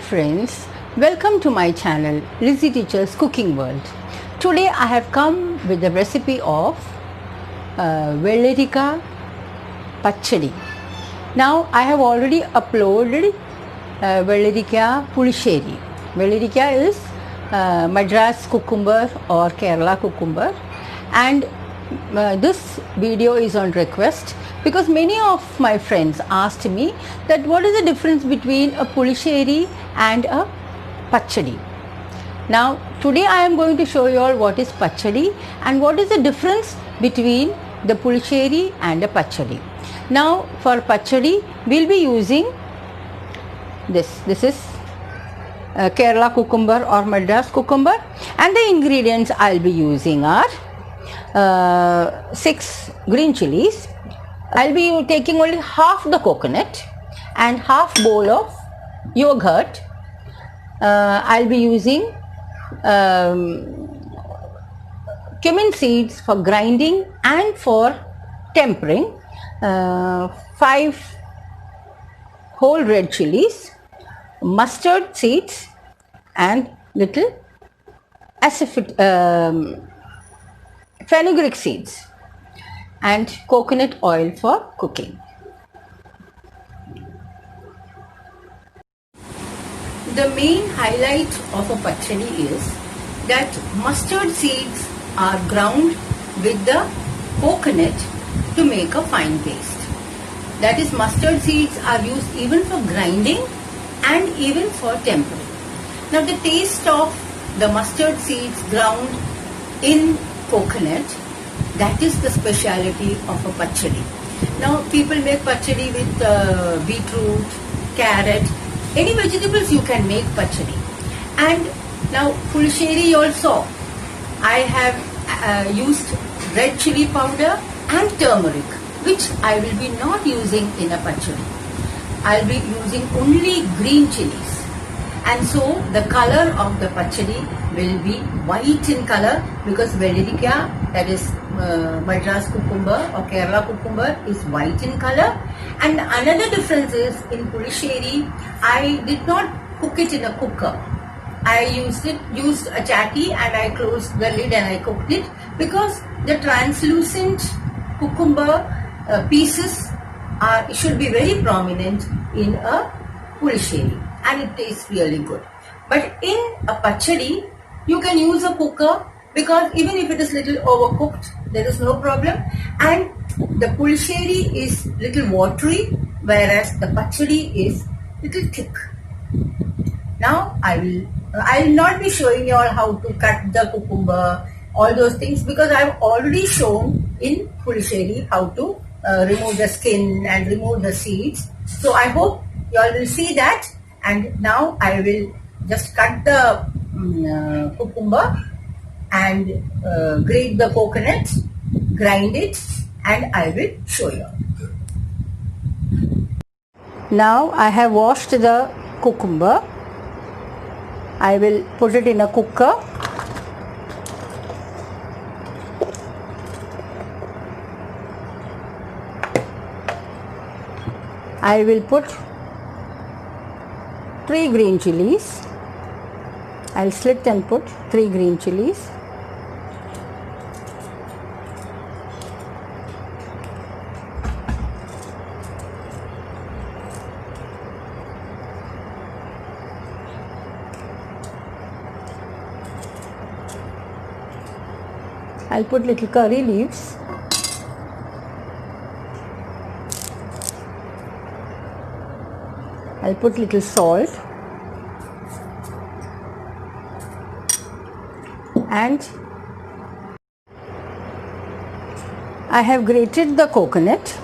friends, welcome to my channel Lizzie Teacher's Cooking World. Today I have come with the recipe of Vellerika Pachadi. Now I have already uploaded Vellerika Pulisheri. Vellerika is Madras cucumber or Kerala cucumber, and this video is on request because many of my friends asked me that what is the difference between a pulisheri and a pachadi. Now today I am going to show you all what is pachadi and what is the difference between the pulisheri and a pachadi. Now for pachadi we will be using this is Kerala cucumber or Madras cucumber, and the ingredients I will be using are 6 green chilies. I'll be taking only half the coconut and half bowl of yogurt. I'll be using cumin seeds for grinding and for tempering, 5 whole red chilies, mustard seeds and little fenugreek seeds, and coconut oil for cooking. The main highlight of a pachadi is that mustard seeds are ground with the coconut to make a fine paste. That is, mustard seeds are used even for grinding and even for tempering. Now the taste of the mustard seeds ground in coconut, that is the speciality of a pachadi. Now people make pachadi with beetroot, carrot, any vegetables you can make pachadi. And now pulisheri also, I have used red chili powder and turmeric, which I will be not using in a pachadi. I will be using only green chilies. And so the color of the pachadi will be white in color because Vellerika, that is Madras cucumber or Kerala cucumber, is white in color. And another difference is in pulisheri, I did not cook it in a cooker. I used a chatti and I closed the lid and I cooked it because the translucent cucumber pieces should be very prominent in a pulisheri, and it tastes really good. But in a pachadi, you can use a cooker because even if it is little overcooked, there is no problem. And the pulisheri is little watery, whereas the pachadi is little thick. Now I will not be showing you all how to cut the cucumber, all those things, because I have already shown in pulisheri how to remove the skin and remove the seeds. So I hope you all will see that. And now I will just cut the cucumber and grate the coconut, grind it, and I will show you. Now I have washed the cucumber. I will put it in a cooker. I will put 3 green chilies. I'll slit and put 3 green chilies. I'll put little curry leaves. I'll put little salt and I have grated the coconut.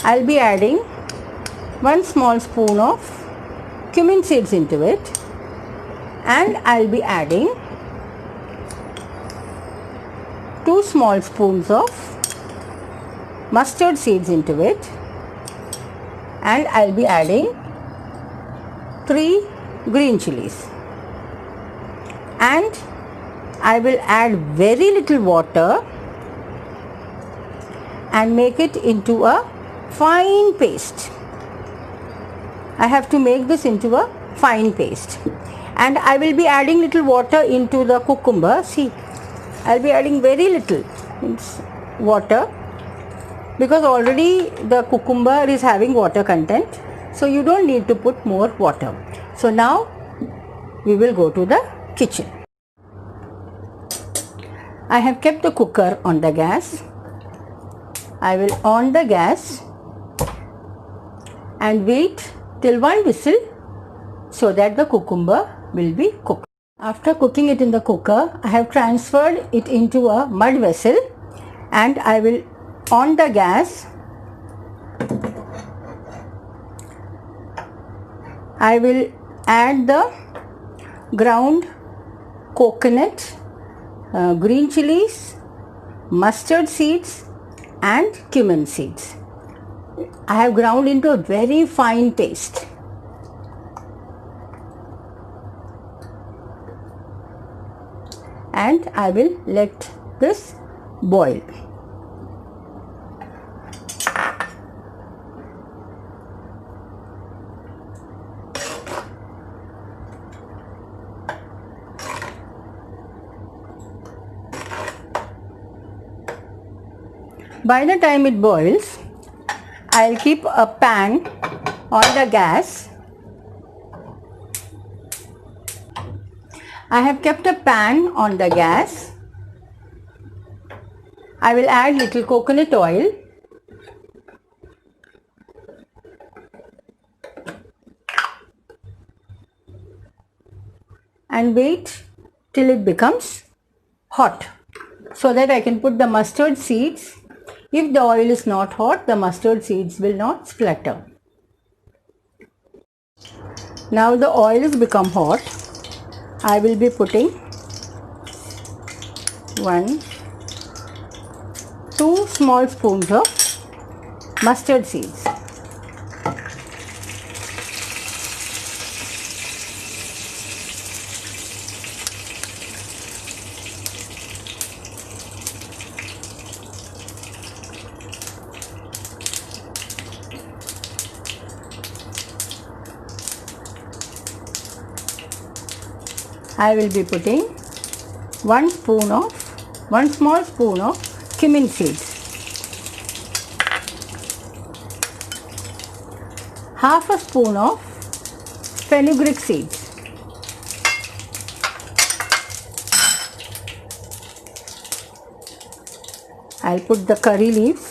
I'll be adding 1 small spoon of cumin seeds into it, and I'll be adding 2 small spoons of mustard seeds into it, and I'll be adding 3 green chilies, and I will add very little water and make it into a fine paste. I have to make this into a fine paste. And I will be adding little water into the cucumber. See, I'll be adding very little water, because already the cucumber is having water content, so you don't need to put more water. So now we will go to the kitchen. I have kept the cooker on the gas. I will on the gas and wait till one whistle so that the cucumber will be cooked. After cooking it in the cooker, I have transferred it into a mud vessel and I will on the gas. I will add the ground coconut, green chilies, mustard seeds and cumin seeds. I have ground into a very fine paste. And I will let this boil. By the time it boils, I'll keep a pan on the gas. I have kept a pan on the gas. I will add little coconut oil. And wait till it becomes hot so that I can put the mustard seeds. If the oil is not hot, the mustard seeds will not splatter. Now the oil has become hot. I will be putting 2 small spoons of mustard seeds. I will be putting 1 small spoon of cumin seeds, half a spoon of fenugreek seeds, I'll put the curry leaves,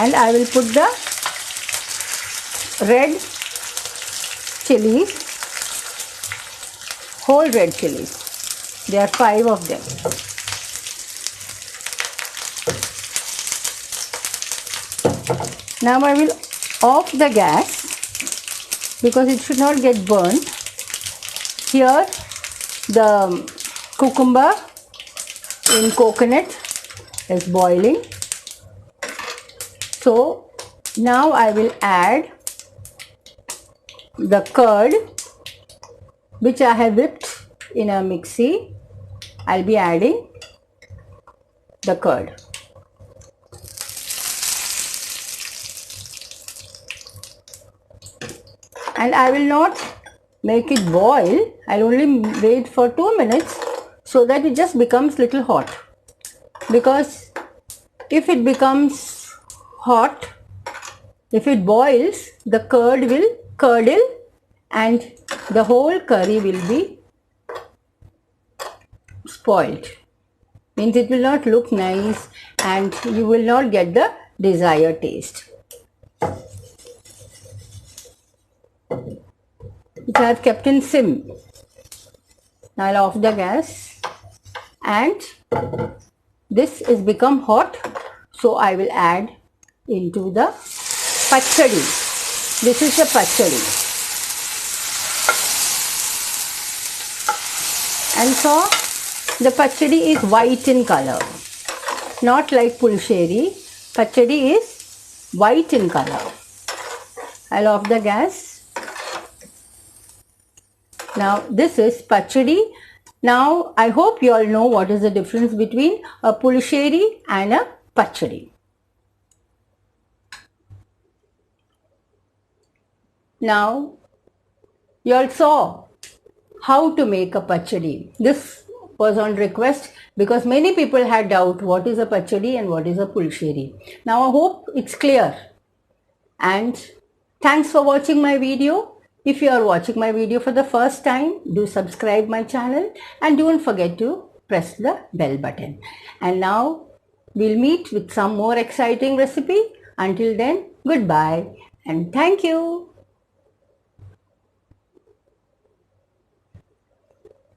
and I will put the red chilies, whole red chilies. There are 5 of them. Now I will off the gas because it should not get burned. Here the cucumber in coconut is boiling. So now I will add the curd which I have whipped in a mixie. I'll be adding the curd. And I will not make it boil. I'll only wait for 2 minutes so that it just becomes little hot. Because if it becomes hot, if it boils, the curd will curdle and the whole curry will be spoiled. Means it will not look nice and you will not get the desired taste. Which I have kept in sim. Now I'll off the gas and this is become hot, so I will add into the pachadi. This is the pachadi. And so the pachadi is white in color, not like pulsheri. Pachadi is white in color. I'll off the gas. Now this is pachadi Now, I hope you all know what is the difference between a pulisheri and a pachadi. Now, you all saw how to make a pachadi. This was on request because many people had doubt what is a pachadi and what is a pulisheri. Now, I hope it's clear. And thanks for watching my video. If you are watching my video for the first time, do subscribe my channel and don't forget to press the bell button. And now we'll meet with some more exciting recipe. Until then, goodbye and thank you.